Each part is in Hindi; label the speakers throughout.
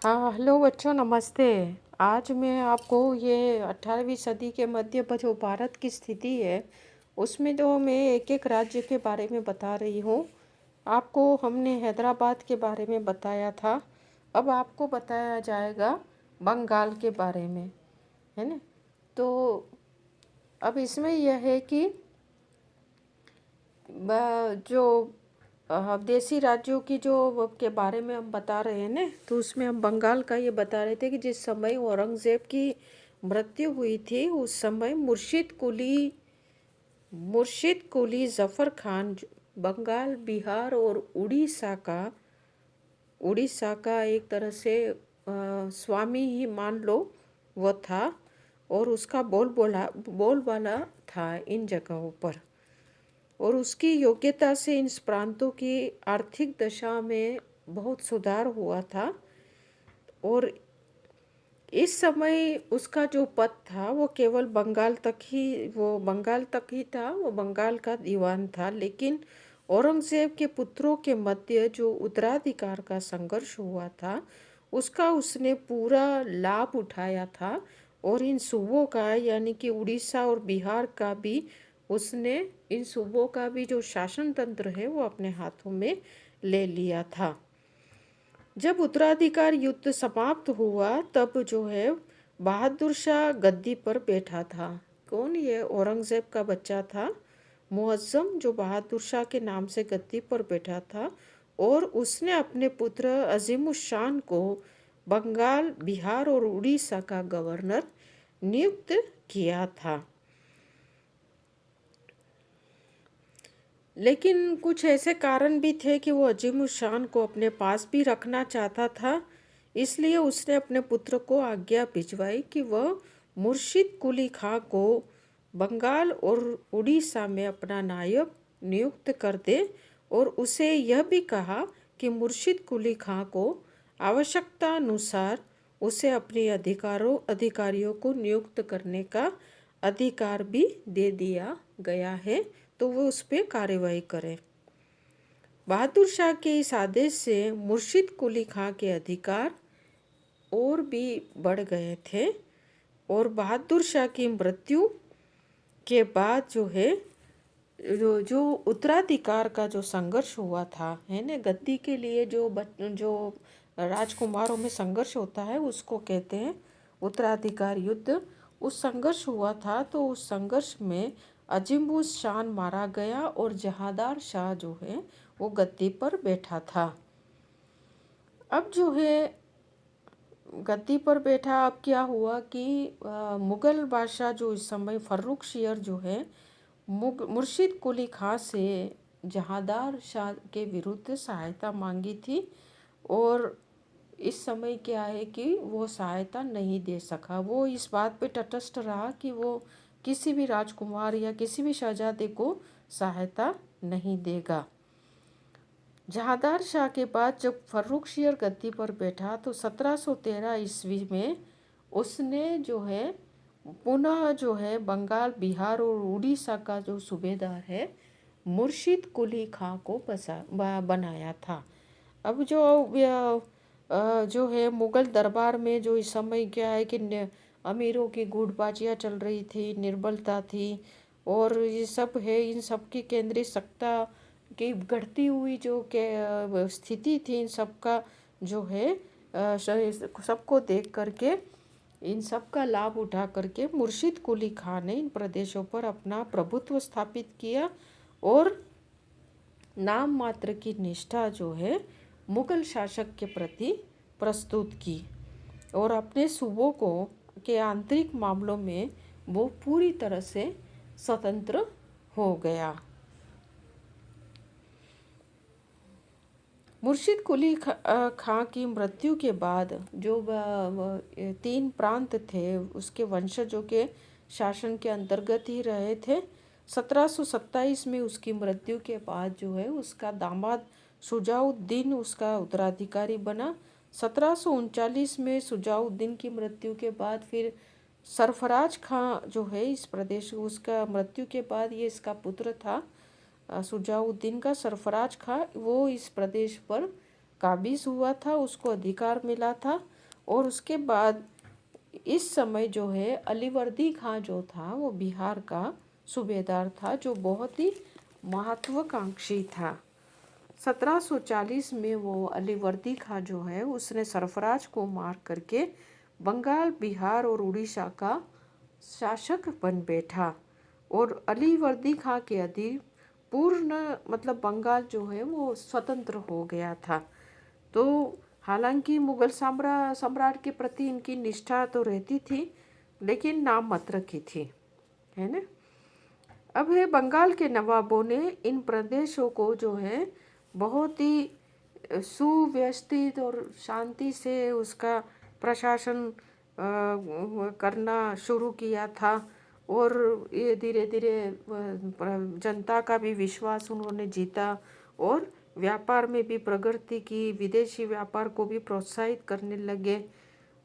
Speaker 1: हाँ, हेलो बच्चों, नमस्ते। आज मैं आपको ये 18वीं सदी के मध्य पर जो भारत की स्थिति है, उसमें तो मैं एक एक राज्य के बारे में बता रही हूँ। आपको हमने हैदराबाद के बारे में बताया था। अब आपको बताया जाएगा बंगाल के बारे में, है ना। तो अब इसमें यह है कि जो देसी राज्यों की जो के बारे में हम बता रहे हैं ना, तो उसमें हम बंगाल का ये बता रहे थे कि जिस समय औरंगज़ेब की मृत्यु हुई थी, उस समय मुर्शिद कुली ज़फ़र खान बंगाल, बिहार और उड़ीसा का एक तरह से स्वामी ही मान लो वो था, और उसका बोलबाला था इन जगहों पर। और उसकी योग्यता से इन प्रांतों की आर्थिक दशा में बहुत सुधार हुआ था। और इस समय उसका जो पद था वो केवल बंगाल तक ही था, वो बंगाल का दीवान था। लेकिन औरंगज़ेब के पुत्रों के मध्य जो उत्तराधिकार का संघर्ष हुआ था, उसका उसने पूरा लाभ उठाया था। और इन सूबों का, यानी कि उड़ीसा और बिहार का भी, उसने इन सूबों का भी जो शासन तंत्र है वो अपने हाथों में ले लिया था। जब उत्तराधिकार युद्ध समाप्त हुआ, तब जो है बहादुर शाह गद्दी पर बैठा था। कौन? ये औरंगज़ेब का बच्चा था मुअज़्ज़म, जो बहादुर शाह के नाम से गद्दी पर बैठा था। और उसने अपने पुत्र अजीमुशान को बंगाल, बिहार और उड़ीसा का गवर्नर नियुक्त किया था। लेकिन कुछ ऐसे कारण भी थे कि वो अजीमुशान को अपने पास भी रखना चाहता था। इसलिए उसने अपने पुत्र को आज्ञा भिजवाई कि वह मुर्शिद कुली खां को बंगाल और उड़ीसा में अपना नायब नियुक्त कर दे। और उसे यह भी कहा कि मुर्शिद कुली खां को आवश्यकता अनुसार उसे अपने अधिकारियों को नियुक्त करने का अधिकार भी दे दिया गया है, तो वो उस पर कार्रवाई करे। बहादुर शाह के इस आदेश से मुर्शिद कुली खां के अधिकार और भी बढ़ गए थे। और बहादुर शाह की मृत्यु के बाद जो है, जो उत्तराधिकार का जो संघर्ष हुआ था, है ना, गद्दी के लिए जो राजकुमारों में संघर्ष होता है, उसको कहते हैं उत्तराधिकार युद्ध। उस संघर्ष हुआ था, तो उस संघर्ष में अजीमुस शान मारा गया और जहांदार शाह जो है वो गद्दी पर बैठा था। अब जो है गद्दी पर बैठा, अब क्या हुआ कि मुग़ल बादशाह जो इस समय फर्रुखशियर जो है, मुर्शिद कुली खां से जहांदार शाह के विरुद्ध सहायता मांगी थी। और इस समय क्या है कि वो सहायता नहीं दे सका। वो इस बात पे तटस्थ रहा कि वो किसी भी राजकुमार या किसी भी शहजादे को सहायता नहीं देगा। जहांदार शाह के बाद जब फर्रुखशियर गद्दी पर बैठा, तो 1713 ईस्वी में उसने जो है पुनः जो है बंगाल, बिहार और उड़ीसा का जो सूबेदार है मुर्शिद कुली खां को बनाया था। अब जो है मुग़ल दरबार में जो इस समय क्या है कि अमीरों की गुटबाजियाँ चल रही थी, निर्बलता थी, और ये सब है, इन सब की केंद्रीय सत्ता की घटती हुई जो के स्थिति थी, इन सब का जो है सबको देख करके, इन सब का लाभ उठा करके मुर्शिद कुली खां ने इन प्रदेशों पर अपना प्रभुत्व स्थापित किया। और नाम मात्र की निष्ठा जो है मुग़ल शासक के प्रति प्रस्तुत की। और अपने सूबों को के आंतरिक मामलों में वो पूरी तरह से स्वतंत्र हो गया। मुर्शिद कुली खां की मृत्यु के बाद जो 3 प्रांत थे, उसके वंशजों के शासन के अंतर्गत ही रहे थे। 1727 में उसकी मृत्यु के बाद जो है उसका दामाद शुजाउद्दीन उसका उत्तराधिकारी बना। 1739 में शुजाउद्दीन की मृत्यु के बाद फिर सरफराज खां जो है इस प्रदेश, उसका मृत्यु के बाद ये इसका पुत्र था शुजाउद्दीन का, सरफराज खां, वो इस प्रदेश पर काबिज हुआ था, उसको अधिकार मिला था। और उसके बाद इस समय जो है अलीवर्दी खां जो था वो बिहार का सूबेदार था, जो बहुत ही महत्वाकांक्षी था। 1740 में वो अलीवर्दी खां जो है उसने सरफराज को मार करके बंगाल, बिहार और उड़ीसा का शासक बन बैठा। और अलीवर्दी खां के अधीन पूर्ण मतलब बंगाल जो है वो स्वतंत्र हो गया था। तो हालांकि मुगल सम्राट के प्रति इनकी निष्ठा तो रहती थी, लेकिन नाम मात्र की थी, है ना। अब है बंगाल के नवाबों ने इन प्रदेशों को जो है बहुत ही सुव्यवस्थित और शांति से उसका प्रशासन करना शुरू किया था। और ये धीरे धीरे जनता का भी विश्वास उन्होंने जीता और व्यापार में भी प्रगति की, विदेशी व्यापार को भी प्रोत्साहित करने लगे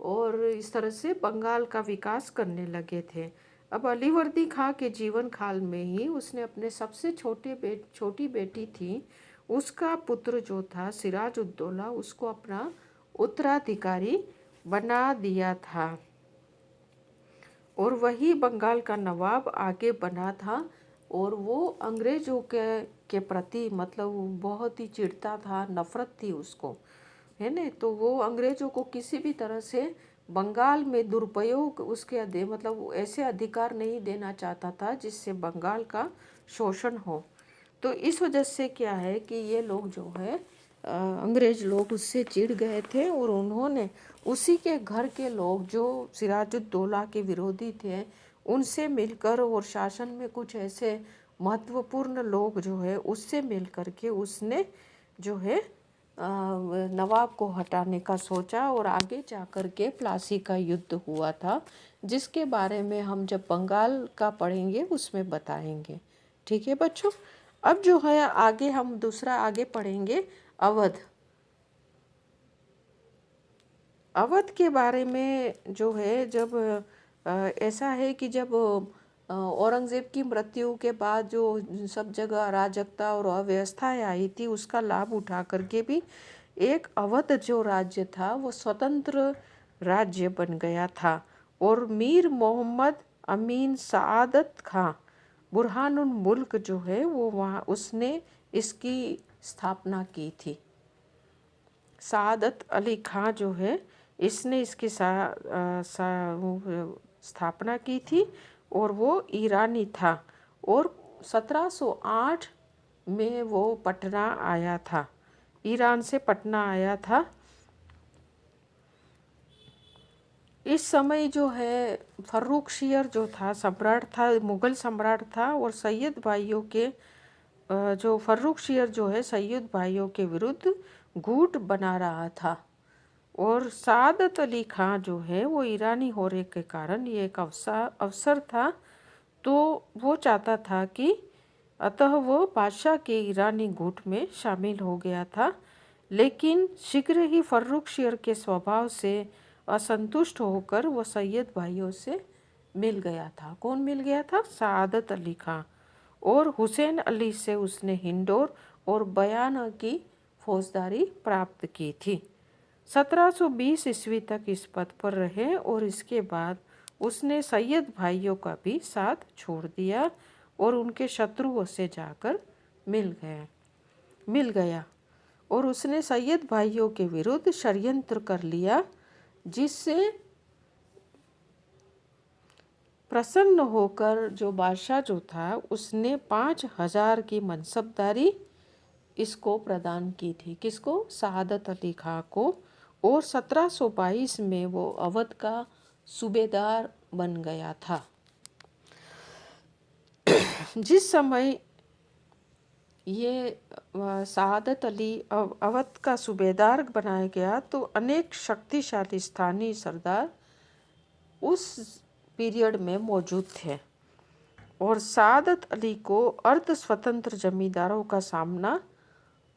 Speaker 1: और इस तरह से बंगाल का विकास करने लगे थे। अब अलीवर्दी खां के जीवन काल में ही उसने अपने सबसे छोटी बेटी थी, उसका पुत्र जो था सिराजुद्दौला, उसको अपना उत्तराधिकारी बना दिया था और वही बंगाल का नवाब आगे बना था। और वो अंग्रेज़ों के प्रति मतलब बहुत ही चिढ़ता था, नफरत थी उसको, है ना। तो वो अंग्रेज़ों को किसी भी तरह से बंगाल में दुरुपयोग उसके मतलब ऐसे अधिकार नहीं देना चाहता था जिससे बंगाल का शोषण हो। तो इस वजह से क्या है कि ये लोग जो है अंग्रेज लोग उससे चिढ़ गए थे और उन्होंने उसी के घर के लोग जो सिराजुद्दौला के विरोधी थे उनसे मिलकर और शासन में कुछ ऐसे महत्वपूर्ण लोग जो है उससे मिलकर के उसने जो है नवाब को हटाने का सोचा और आगे जाकर के प्लासी का युद्ध हुआ था, जिसके बारे में हम जब बंगाल का पढ़ेंगे उसमें बताएंगे। ठीक है बच्चों। अब जो है आगे हम दूसरा आगे पढ़ेंगे अवध। अवध के बारे में जो है जब ऐसा है कि जब औरंगज़ेब की मृत्यु के बाद जो सब जगह अराजकता और अव्यवस्थाएं आई थी उसका लाभ उठा करके भी एक अवध जो राज्य था वो स्वतंत्र राज्य बन गया था। और मीर मोहम्मद अमीन सआदत खां बुरहानुल मुल्क जो है वो वहाँ उसने इसकी स्थापना की थी। सआदत अली खां जो है इसने इसकी स्थापना की थी और वो ईरानी था। और 1708 में वो पटना आया था, ईरान से पटना आया था। इस समय जो है फर्रुखशियर जो था सम्राट था, मुग़ल सम्राट था और सैयद भाइयों के जो फर्रुखशियर जो है सैयद भाइयों के विरुद्ध गुट बना रहा था। और सआदत अली खां जो है वो ईरानी होने के कारण ये एक अवसर था, तो वो चाहता था कि अतः वो बादशाह के ईरानी गुट में शामिल हो गया था। लेकिन शीघ्र ही फर्रुखशियर के स्वभाव से असंतुष्ट होकर वो सैयद भाइयों से मिल गया था। कौन मिल गया था? सआदत अली खां। और हुसैन अली से उसने हिंडोर और बयाना की फौजदारी प्राप्त की थी। 1720 ईस्वी तक इस पद पर रहे और इसके बाद उसने सैयद भाइयों का भी साथ छोड़ दिया और उनके शत्रुओं से जाकर मिल गया और उसने सैयद भाइयों के विरुद्ध षड्यंत्र कर लिया, जिससे प्रसन्न होकर जो बादशाह जो था उसने 5000 की मनसबदारी इसको प्रदान की थी। किसको? सआदत अली खां को। और 1722 में वो अवध का सूबेदार बन गया था। जिस समय ये सआदत अली अवध का सूबेदार बनाया गया तो अनेक शक्तिशाली स्थानीय सरदार उस पीरियड में मौजूद थे और सआदत अली को अर्ध स्वतंत्र जमींदारों का सामना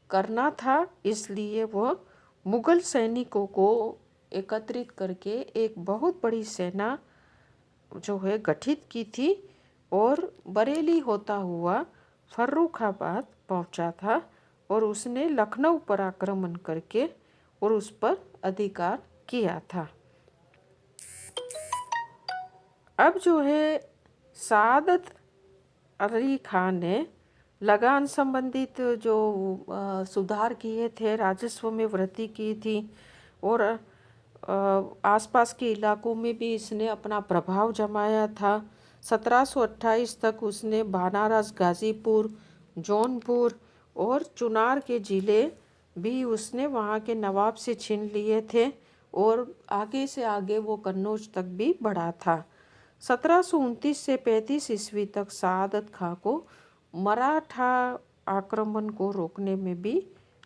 Speaker 1: करना था। इसलिए वह मुग़ल सैनिकों को एकत्रित करके एक बहुत बड़ी सेना जो है गठित की थी और बरेली होता हुआ फर्रुखाबाद पहुंचा था और उसने लखनऊ पर आक्रमण करके और उस पर अधिकार किया था। अब जो है सादत अली खान ने लगान संबंधित जो सुधार किए थे, राजस्व में वृद्धि की थी और आसपास के इलाकों में भी इसने अपना प्रभाव जमाया था। 1728 तक उसने बनारस, गाजीपुर, जौनपुर और चुनार के ज़िले भी उसने वहाँ के नवाब से छीन लिए थे और आगे से आगे वो कन्नौज तक भी बढ़ा था। 1729 से 35 ईस्वी तक सादत खां को मराठा आक्रमण को रोकने में भी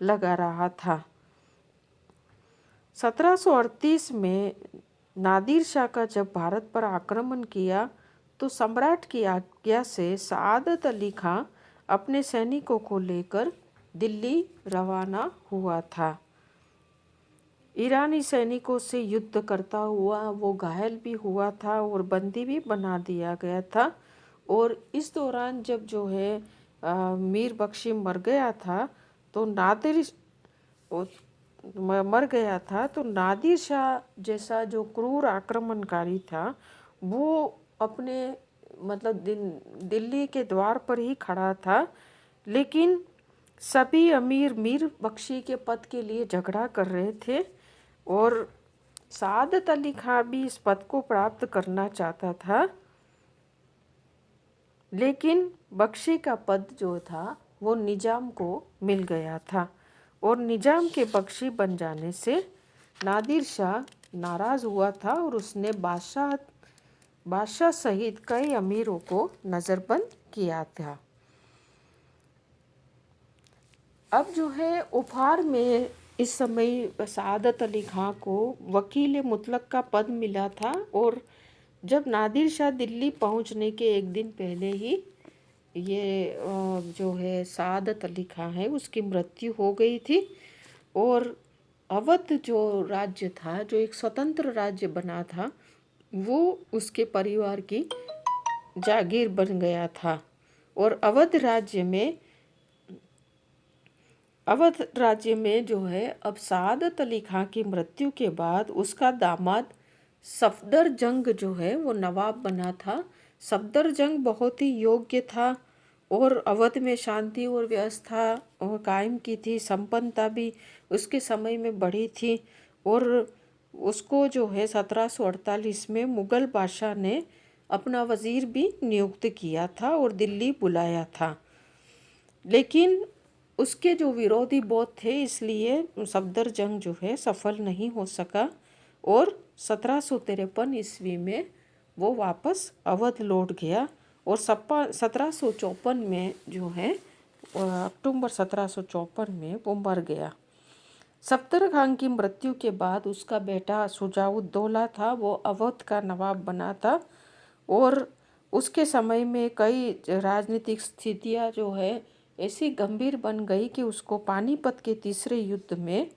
Speaker 1: लगा रहा था। 1738 में नादिर शाह का जब भारत पर आक्रमण किया तो सम्राट की आज्ञा से सादत अली खां अपने सैनिकों को लेकर दिल्ली रवाना हुआ था। ईरानी सैनिकों से युद्ध करता हुआ वो घायल भी हुआ था और बंदी भी बना दिया गया था। और इस दौरान जब जो है मीर बख्शी मर गया था तो मर गया था तो नादिर शाह जैसा जो क्रूर आक्रमणकारी था वो अपने मतलब दिल्ली के द्वार पर ही खड़ा था, लेकिन सभी अमीर मीर बख्शी के पद के लिए झगड़ा कर रहे थे और सादत अली खां भी इस पद को प्राप्त करना चाहता था, लेकिन बख्शी का पद जो था वो निजाम को मिल गया था और निजाम के बख्शी बन जाने से नादिर शाह नाराज़ हुआ था और उसने बादशाह सहित कई अमीरों को नज़रबंद किया था। अब जो है उपहार में इस समय सादत अली खां को वकील मुतलक का पद मिला था और जब नादिर शाह दिल्ली पहुंचने के एक दिन पहले ही ये जो है सादत अली खां है उसकी मृत्यु हो गई थी और अवध जो राज्य था, जो एक स्वतंत्र राज्य बना था, वो उसके परिवार की जागीर बन गया था। और अवध राज्य में जो है अब सादत अली खां की मृत्यु के बाद उसका दामाद सफदरजंग जो है वो नवाब बना था। सफदरजंग बहुत ही योग्य था और अवध में शांति और व्यवस्था और कायम की थी, संपन्नता भी उसके समय में बढ़ी थी और उसको जो है 1748 में मुग़ल बादशाह ने अपना वज़ीर भी नियुक्त किया था और दिल्ली बुलाया था, लेकिन उसके जो विरोधी बहुत थे इसलिए सफदरजंग जो है सफल नहीं हो सका और 1753 ईस्वी में वो वापस अवध लौट गया और 1754 में जो है अक्टूबर 1754 में वो मर गया। सफदर खान की मृत्यु के बाद उसका बेटा शुजाउद्दौला था, वो अवध का नवाब बना था और उसके समय में कई राजनीतिक स्थितियां जो है ऐसी गंभीर बन गई कि उसको पानीपत के तीसरे युद्ध में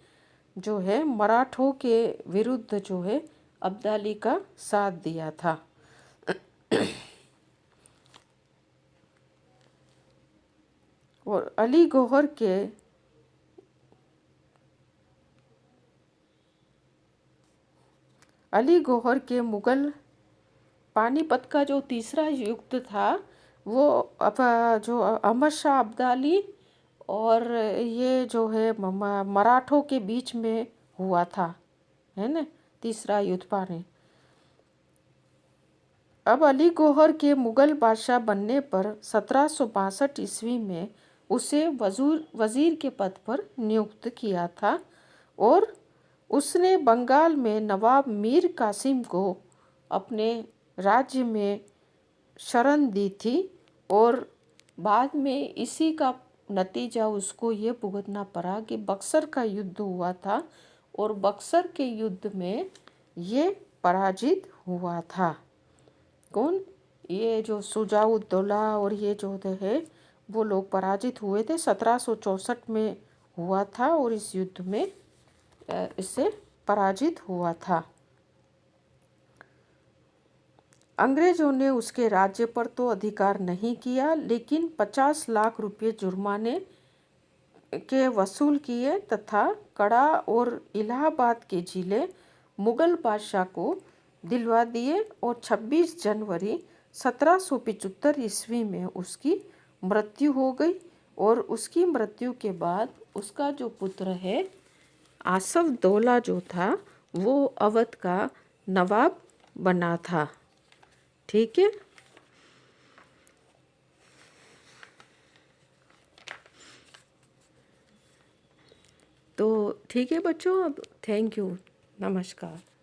Speaker 1: जो है मराठों के विरुद्ध जो है अब्दाली का साथ दिया था। और अली गौहर के मुग़ल पानीपत का जो तीसरा युद्ध था वो अब जो अहमद शाह अब्दाली और ये जो है मराठों के बीच में हुआ था, है ना, तीसरा युद्ध पानी। अब अली गौहर के मुग़ल बादशाह बनने पर 1762 ईस्वी में उसे वज़ीर के पद पर नियुक्त किया था और उसने बंगाल में नवाब मीर कासिम को अपने राज्य में शरण दी थी और बाद में इसी का नतीजा उसको ये भुगतना पड़ा कि बक्सर का युद्ध हुआ था और बक्सर के युद्ध में ये पराजित हुआ था। कौन? ये जो शुजाउद्दौला और ये जो है वो लोग पराजित हुए थे। 1764 में हुआ था और इस युद्ध में इससे पराजित हुआ था। अंग्रेजों ने उसके राज्य पर तो अधिकार नहीं किया, लेकिन 50 लाख रुपए जुर्माने के वसूल किए तथा कड़ा और इलाहाबाद के जिले मुगल बादशाह को दिलवा दिए और 26 जनवरी 1775 ईस्वी में उसकी मृत्यु हो गई। और उसकी मृत्यु के बाद उसका जो पुत्र है आसफ दौला जो था वो अवध का नवाब बना था। ठीक है। तो ठीक है बच्चों, अब थैंक यू, नमस्कार।